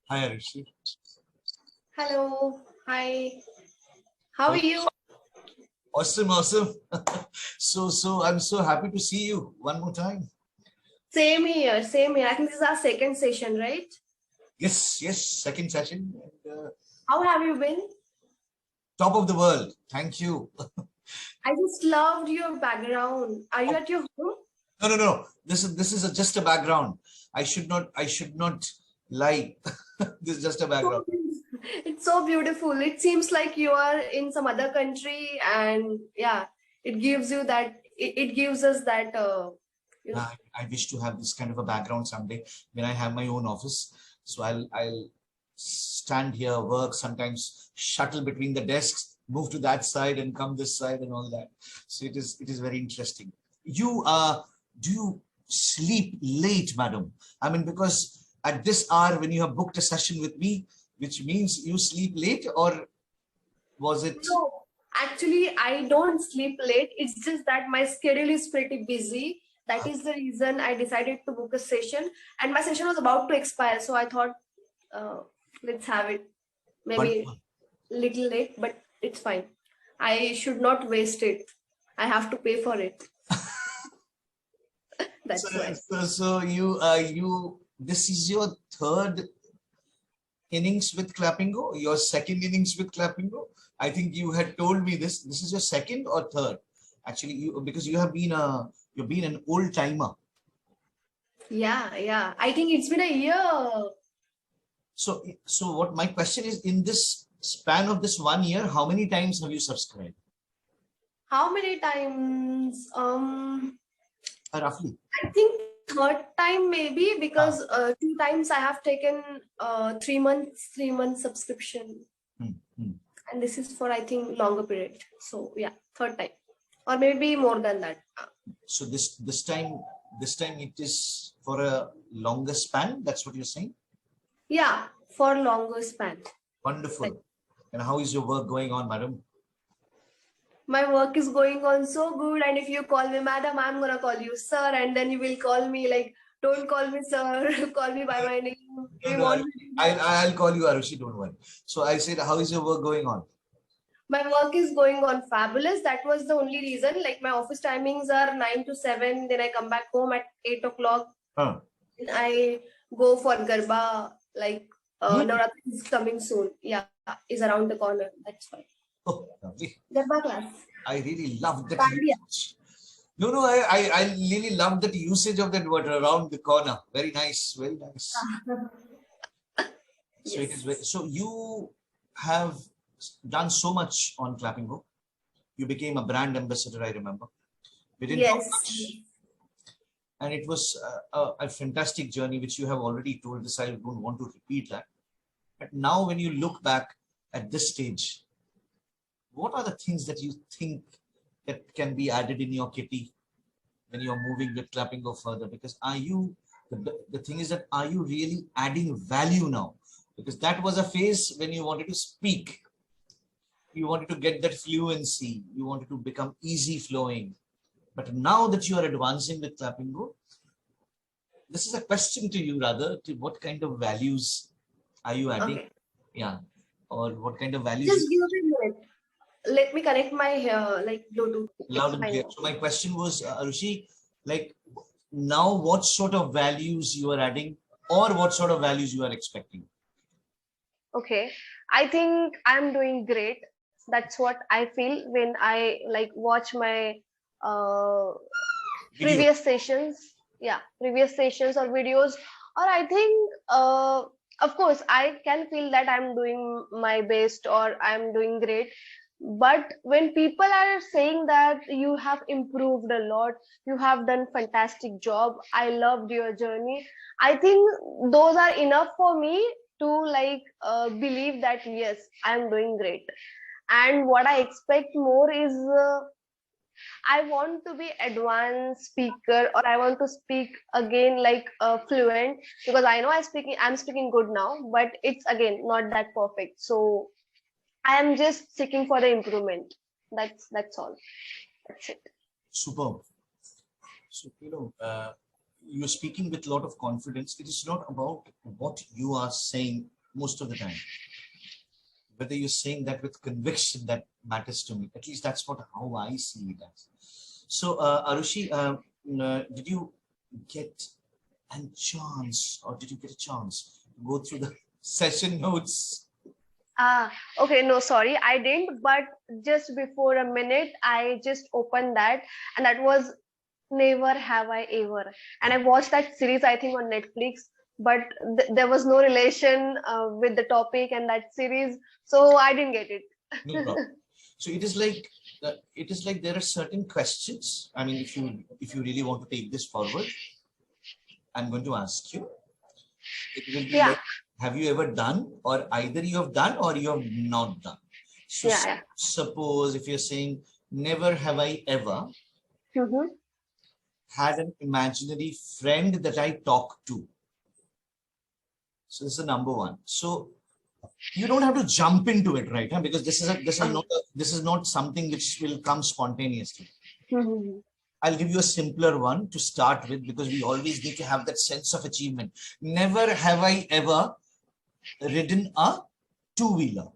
Hi, Arishi. Hello. Hi. How are you? Awesome, awesome. So I'm so happy to see you one more time. Same here. Same here. I think this is our second session, right? Yes, yes, second session. And, How have you been? top of the world. Thank you. I just loved your background. Are you at your home? No, no, no. This is just a background. I should not lie. This is just a background. It's so beautiful. It seems like you are in some other country, and yeah, it gives you that. It gives us that. You know. I wish to have this kind of a background someday when I have my own office. So I'll stand here, work, sometimes shuttle between the desks, move to that side and come this side and all that. So it is very interesting. You do you sleep late, madam? I mean, because at this hour when you have booked a session with me, which means you sleep late, or was it? No, actually, I don't sleep late. It's just that my schedule is pretty busy. That is the reason I decided to book a session, and my session was about to expire. So I thought, uh, let's have it. Maybe Wonderful. little late, but it's fine. I should not waste it. I have to pay for it. So, That's why. so you this is your third innings with Clapingo, your second innings with Clapingo. I think you had told me this. This is your second or third. Actually, you because you've been an old timer. Yeah, yeah. I think it's been a year. So what my question is, in this span of this 1 year, how many times have you subscribed? How many times? Roughly. I think third time maybe Ah, because two times I have taken 3 months subscription, hmm, hmm. and this is for I think longer period. So yeah, third time or maybe more than that. So this time it is for a longer span. That's what you're saying. Yeah, for longer span. Like Wonderful. And how is your work going on, madam? my work is going on so good, and if you call me madam, I'm gonna call you sir, and then you will call me like don't call me sir, call me by my name. No, You no, want me to do that? I'll call you Arushi, don't worry. So I said, how is your work going on? My work is going on fabulous. That was the only reason. Like my office timings are 9 to 7. Then I come back home at 8 o'clock. Huh. And I go for Garba. Like Hmm? Navratri is coming soon. Yeah, is around the corner. That's fine. Oh, lovely. Garba class. I really love that Dandiya. usage. No, no, I really love that usage of that word around the corner. Very nice, very nice. So it is very, Yes. so you have done so much on Clappingo. You became a brand ambassador, I remember. We didn't talk Yes. much. And it was a fantastic journey, which you have already told us. I don't want to repeat that. But now, when you look back at this stage, what are the things that you think that can be added in your kitty when you're moving with Clappingo further? Because the thing is that are you really adding value now? Because that was a phase when you wanted to speak, you wanted to get that fluency, you wanted to become easy flowing. But now that you are advancing with Clappingo, this is a question to you rather, to what kind of values are you adding? Okay. Yeah. Or what kind of values you Just give me a minute. Let me connect my like Bluetooth. It's loud and fine clear. now. So my question was, Arushi, like now what sort of values you are adding or what sort of values you are expecting? Okay. I think I'm doing great. That's what I feel when I like watch my uh Video. previous sessions. Yeah, previous sessions or videos. Or I think of course I can feel that I'm doing my best or I'm doing great. But when people are saying that you have improved a lot, you have done fantastic job, I loved your journey, I think those are enough for me to like believe that yes, I'm doing great. And what I expect more is I want to be advanced speaker or I want to speak again like fluent, because I know I'm speaking good now, but it's again not that perfect. So I am just seeking for the improvement. That's all. That's it. Superb. So, you're speaking with a lot of confidence. It is not about what you are saying most of the time. Whether you're saying that with conviction, that matters to me. At least that's how I see it as. So, Arushi, did you get a chance to go through the session notes? Okay, no, sorry, I didn't. But just before a minute, I just opened that, and that was Never Have I Ever. And I watched that series, I think, on Netflix. But there was no relation with the topic and that series, so I didn't get it. No problem. So it is like there are certain questions. I mean, if you really want to take this forward, I'm going to ask you. It will be like, have you ever done, or either you have done or you have not done. So suppose if you're saying, never have I ever had an imaginary friend that I talk to. So this is number one. So you don't have to jump into it, right? Because this is not something which will come spontaneously. I'll give you a simpler one to start with, because we always need to have that sense of achievement. Never have I ever ridden a two-wheeler.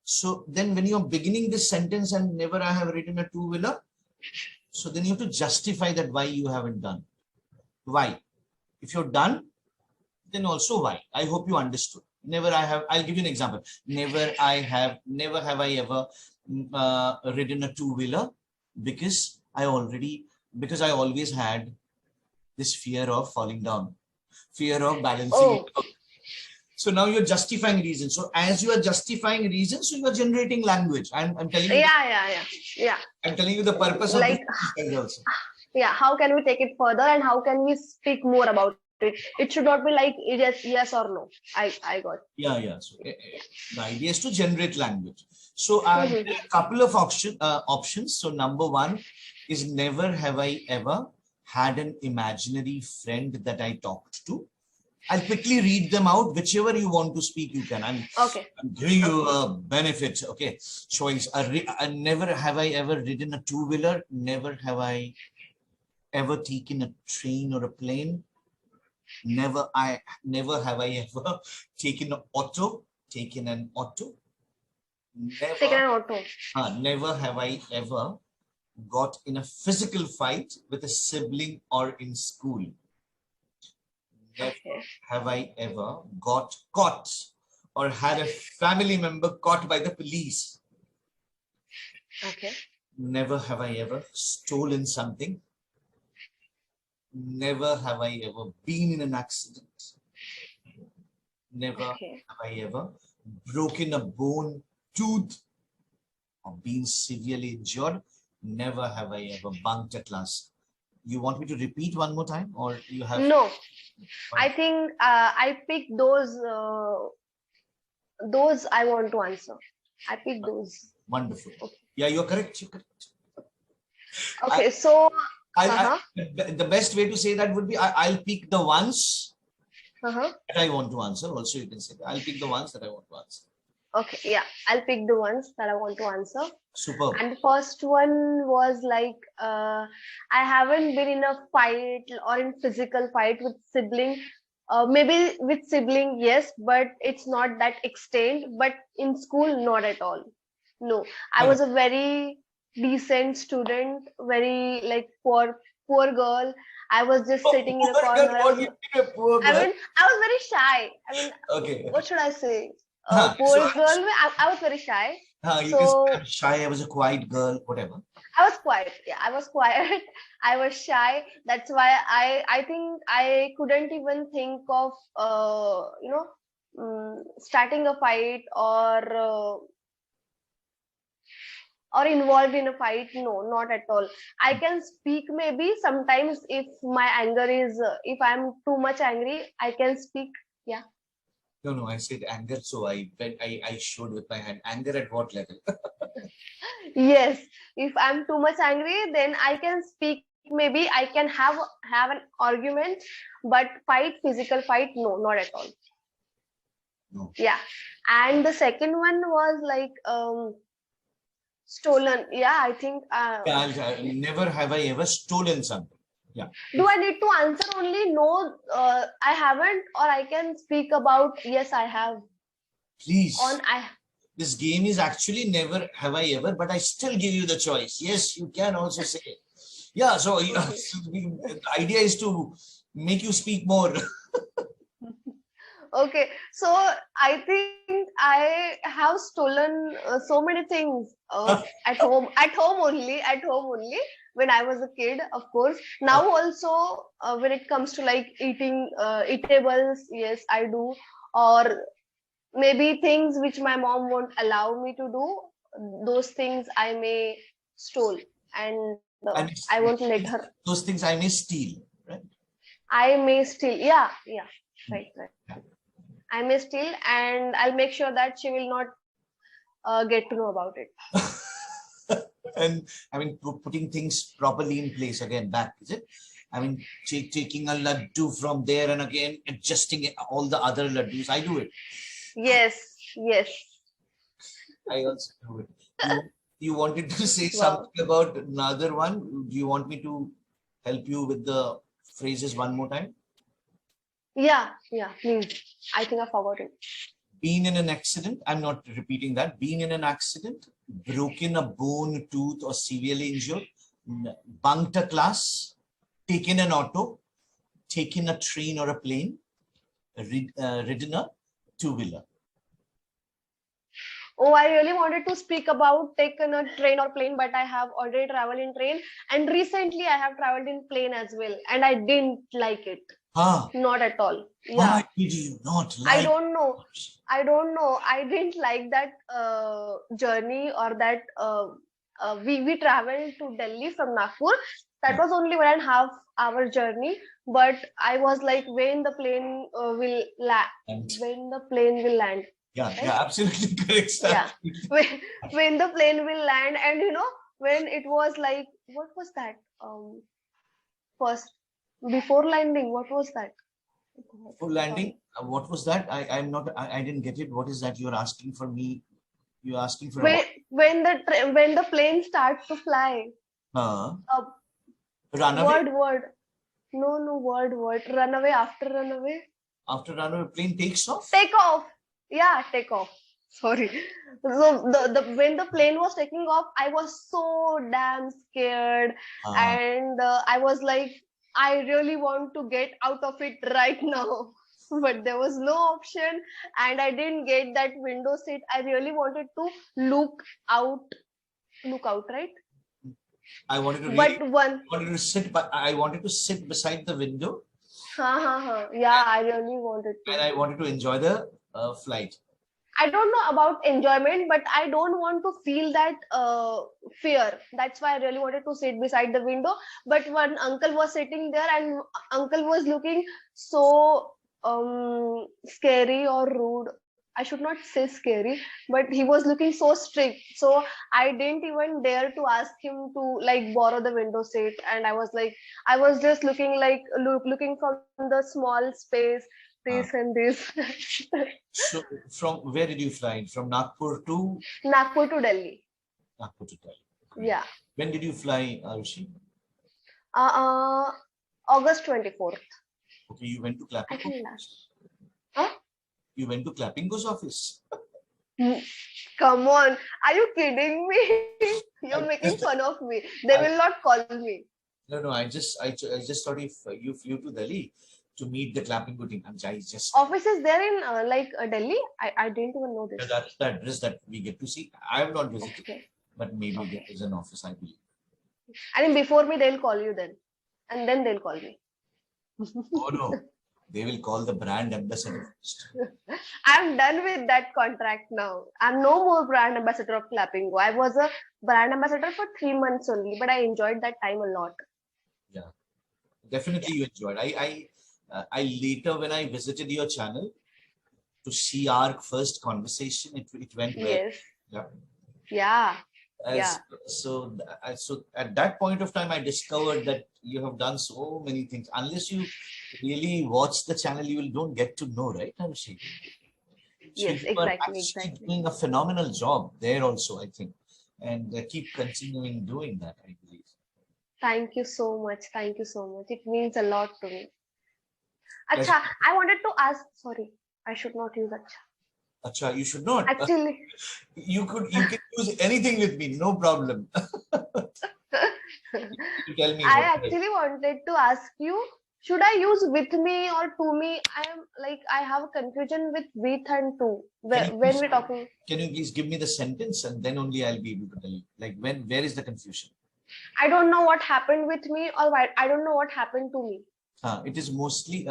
So then when you're beginning this sentence and never I have ridden a two-wheeler, so then you have to justify that why you haven't done. Why? If you're done, then also why. I hope you understood. Never I have, I'll give you an example. Never have I ever ridden a two-wheeler because I always had this fear of falling down, fear of balancing it out. So now you're justifying reasons. So as you are justifying reasons, so you are generating language. I'm telling you. Yeah. I'm telling you the purpose of this also. Yeah. How can we take it further, and how can we speak more about it? It should not be like yes or no. I got. Yeah. So the idea is to generate language. So a couple of options. So number one is, never have I ever had an imaginary friend that I talked to. I'll quickly read them out. Whichever you want to speak, you can. I'm giving you a benefit. Okay. Choice. Never have I ever ridden a two-wheeler. Never have I ever taken a train or a plane. Never have I ever taken an auto. Never have I ever got in a physical fight with a sibling or in school. Never have I ever got caught or had a family member caught by the police. Never have I ever stolen something. Never have I ever been in an accident. Never have I ever broken a bone, tooth, or been severely injured. Never have I ever bunked a class. You want me to repeat one more time, or you have? No, I think I picked those I want to answer. I picked those. Wonderful. Yeah, you're correct. Okay, so the best way to say that would be, I'll pick the ones that I want to answer. Also, you can say I'll pick the ones that I want to answer. Okay, yeah, I'll pick the ones that I want to answer. Superb. And the first one was like, I haven't been in a fight or in physical fight with sibling. Maybe with sibling, yes, but it's not that extent. But in school, not at all. No, I was a very decent student, very like poor girl. I was just sitting in a corner. I was very shy. I mean, what should I say? Poor girl. I was very shy. I'm shy. I was a quiet girl. Whatever. I was quiet. Yeah, I was quiet. I was shy. That's why I think I couldn't even think of starting a fight or involved in a fight. No, not at all. I can speak maybe sometimes if my anger is if I'm too much angry, I can speak. Yeah. No, I said anger, so I showed with my hand. Anger at what level? Yes, if I'm too much angry, then I can speak. Maybe I can have an argument, but physical fight, no, not at all. No. Yeah, and the second one was like stolen. Yeah, I think. Never have I ever stolen something. Yeah. Do I need to answer only no, I haven't, or I can speak about yes, I have? Please. On I. This game is actually never have I ever, but I still give you the choice. Yes, you can also say. Yeah, so the idea is to make you speak more. Okay, so I think I have stolen so many things at home only when I was a kid, of course. Now also, when it comes to like eating eatables, yes, I do. Or maybe things which my mom won't allow me to do, those things I may stole, and And I won't let her. those things I may steal, right? I may steal. Yeah, yeah, right, right. I may steal, and I'll make sure that she will not get to know about it. And I mean, putting things properly in place again, back, is it? I mean, taking a laddu from there and again adjusting all the other laddus. I do it. Yes, yes. I also do it. You wanted to say Wow. something about another one? Do you want me to help you with the phrases one more time? Yeah, yeah, please. I think I forgot it. Been in an accident, I'm not repeating that. Been in an accident, broken a bone, tooth, or severely injured, bunked a class, taken an auto, taken a train or a plane, ridden a two-wheeler. Oh, I really wanted to speak about taken a train or plane, but I have already traveled in train, and recently I have traveled in plane as well, and I didn't like it. Not at all. Yeah. Why did you not like? I don't know. I don't know. I didn't like that journey, or that we traveled to Delhi from Nagpur. That was only 1.5 hour journey, but I was like, when the plane will land, when the plane will land. Yeah, right? Yeah, absolutely correct. Yeah, when the plane will land, and when it was like, what was that? First, before landing, what was that? For landing, what was that? I didn't get it. What is that you're asking for me? You're asking for when the plane starts to fly. Runaway. Word. No, word. Runaway, after runaway. After runaway, plane takes off. Take off. Yeah, take off. Sorry. So when the plane was taking off, I was so damn scared, and I was like, I really want to get out of it right now. But there was no option, and I didn't get that window seat. I really wanted to look out, right? I wanted to I wanted to sit beside the window. Yeah, I really wanted to. And I wanted to enjoy the flight. I don't know about enjoyment, but I don't want to feel that fear. That's why I really wanted to sit beside the window. But one uncle was sitting there, and uncle was looking so scary or rude. I should not say scary, but he was looking so strict. So I didn't even dare to ask him to like borrow the window seat. And I was just looking from the small space, this and this. So from where did you fly? From Nagpur to? Nagpur to Delhi. Nagpur to Delhi. Yeah. When did you fly, Arushi? August 24th. Okay, you went to Clapingo. Huh? You went to Clapingo's office. Come on, are you kidding me? You're making fun of me. They will not call me. No. I just thought if you flew to Delhi to meet the Clapingo team. Office is there in Delhi? I didn't even know this. That's the address that we get to see. I have not visited, but maybe there is an office, I believe. I mean, before me, they'll call you then, and then they'll call me. Oh no, they will call the brand ambassador first. I'm done with that contract now. I'm no more brand ambassador of Clapingo. I was a brand ambassador for 3 months only, but I enjoyed that time a lot. Yeah, definitely you enjoyed. I later, when I visited your channel to see our first conversation, it went well. Yes. Yeah. So at that point of time, I discovered that you have done so many things. Unless you really watch the channel, you don't get to know, right, Anushi? So yes, exactly. Doing a phenomenal job there also, I think, and keep continuing doing that, I believe. Thank you so much. Thank you so much. It means a lot to me. Pleasure. Acha, I wanted to ask. Sorry, I should not use acha. Acha, you should not. Actually, You can use anything with me, no problem. You tell me I what. actually wanted to ask you, should I use with me or to me? I have a confusion with with and to when we're talking. Can you please give me the sentence and then only I'll be able to tell you. Like where is the confusion? I don't know what happened with me, or I don't know what happened to me. It is mostly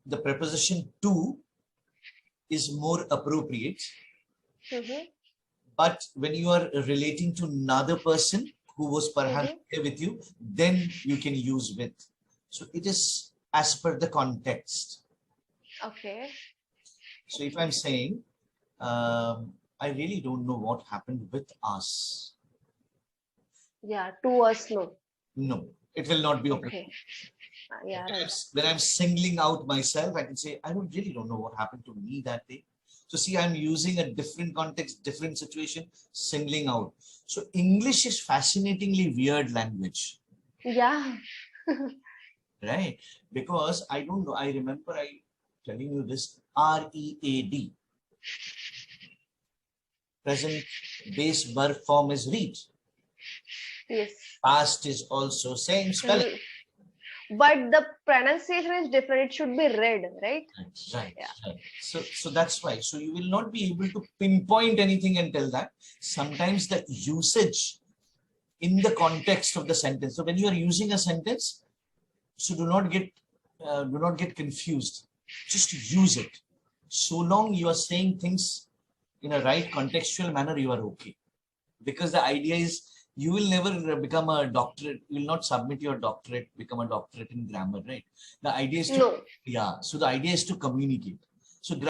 the preposition to is more appropriate. But when you are relating to another person who was perhaps here with you, then you can use with. So it is as per the context. Okay. So if I'm saying, I really don't know what happened with us. Yeah, to us, no. No, it will not be okay. Yeah, right. When I'm singling out myself, I can say, I really don't know what happened to me that day. So see, I'm using a different context, different situation, singling out. So English is fascinatingly weird language. Yeah. Right? Because I don't know, I remember telling you this, READ. Present base verb form is read. Yes. Past is also same spelling. But the pronunciation is different. It should be read, right? Right. Yeah. Right. So that's why. So you will not be able to pinpoint anything and tell that. Sometimes the usage in the context of the sentence. So when you are using a sentence, so do not get confused. Just use it. So long you are saying things in a right contextual manner, you are okay. Because the idea is, you will never become a doctorate. You will not submit your doctorate, become a doctorate in grammar, right? The idea is to, no. Yeah. So the idea is to communicate. So